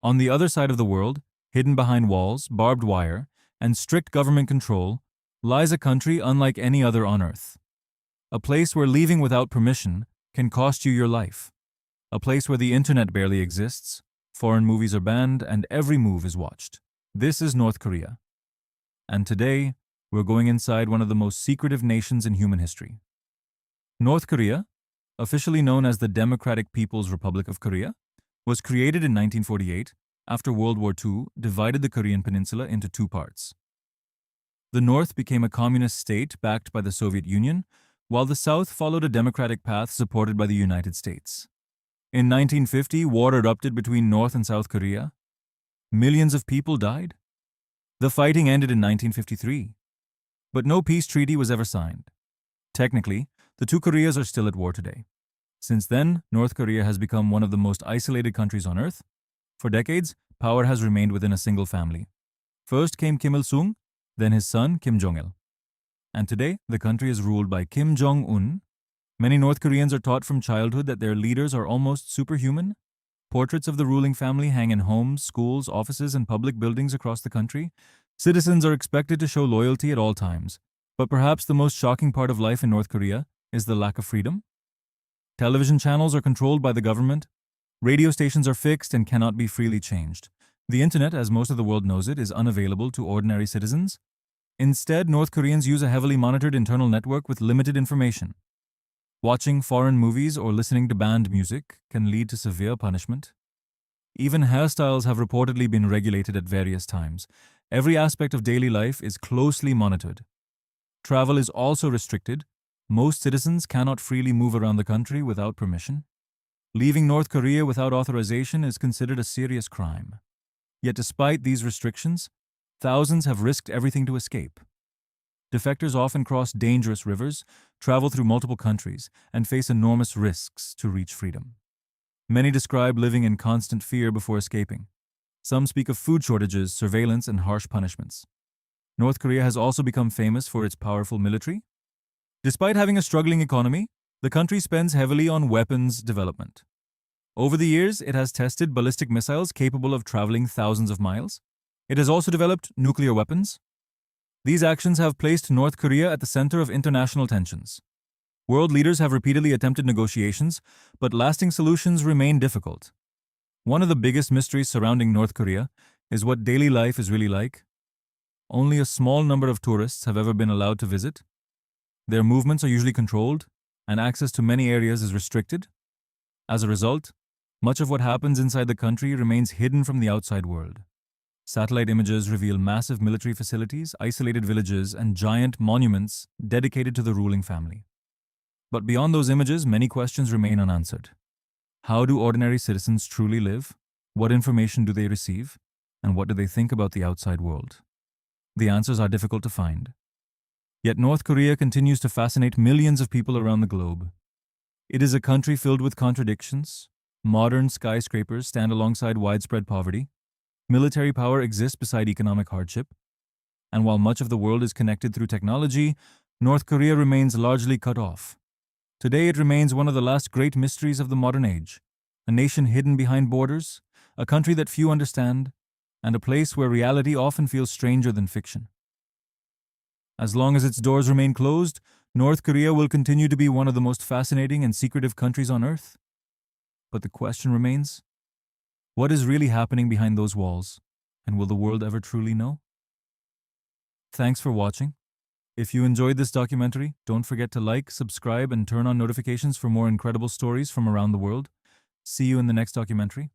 On the other side of the world, hidden behind walls, barbed wire, and strict government control, lies a country unlike any other on Earth. A place where leaving without permission can cost you your life. A place where the internet barely exists, foreign movies are banned, and every move is watched. This is North Korea. And today, we're going inside one of the most secretive nations in human history. North Korea, officially known as the Democratic People's Republic of Korea, was created in 1948 after World War II divided the Korean peninsula into two parts. The North became a communist state backed by the Soviet Union, while the South followed a democratic path supported by the United States. In 1950, war erupted between North and South Korea. Millions of people died. The fighting ended in 1953, but no peace treaty was ever signed. Technically, the two Koreas are still at war today. Since then, North Korea has become one of the most isolated countries on Earth. For decades, power has remained within a single family. First came Kim Il-sung, then his son Kim Jong-il. And today, the country is ruled by Kim Jong-un. Many North Koreans are taught from childhood that their leaders are almost superhuman. Portraits of the ruling family hang in homes, schools, offices, and public buildings across the country. Citizens are expected to show loyalty at all times. But perhaps the most shocking part of life in North Korea is the lack of freedom. Television channels are controlled by the government. Radio stations are fixed and cannot be freely changed. The internet, as most of the world knows it, is unavailable to ordinary citizens. Instead, North Koreans use a heavily monitored internal network with limited information. Watching foreign movies or listening to banned music can lead to severe punishment. Even hairstyles have reportedly been regulated at various times. Every aspect of daily life is closely monitored. Travel is also restricted. Most citizens cannot freely move around the country without permission. Leaving North Korea without authorization is considered a serious crime. Yet despite these restrictions, thousands have risked everything to escape. Defectors often cross dangerous rivers, travel through multiple countries, and face enormous risks to reach freedom. Many describe living in constant fear before escaping. Some speak of food shortages, surveillance, and harsh punishments. North Korea has also become famous for its powerful military. Despite having a struggling economy, the country spends heavily on weapons development. Over the years, it has tested ballistic missiles capable of traveling thousands of miles. It has also developed nuclear weapons. These actions have placed North Korea at the center of international tensions. World leaders have repeatedly attempted negotiations, but lasting solutions remain difficult. One of the biggest mysteries surrounding North Korea is what daily life is really like. Only a small number of tourists have ever been allowed to visit. Their movements are usually controlled, and access to many areas is restricted. As a result, much of what happens inside the country remains hidden from the outside world. Satellite images reveal massive military facilities, isolated villages, and giant monuments dedicated to the ruling family. But beyond those images, many questions remain unanswered. How do ordinary citizens truly live? What information do they receive? And what do they think about the outside world? The answers are difficult to find. Yet North Korea continues to fascinate millions of people around the globe. It is a country filled with contradictions. Modern skyscrapers stand alongside widespread poverty. Military power exists beside economic hardship. And while much of the world is connected through technology, North Korea remains largely cut off. Today it remains one of the last great mysteries of the modern age, a nation hidden behind borders, a country that few understand, and a place where reality often feels stranger than fiction. As long as its doors remain closed, North Korea will continue to be one of the most fascinating and secretive countries on Earth. But the question remains, what is really happening behind those walls, and will the world ever truly know? Thanks for watching. If you enjoyed this documentary, don't forget to like, subscribe, and turn on notifications for more incredible stories from around the world. See you in the next documentary.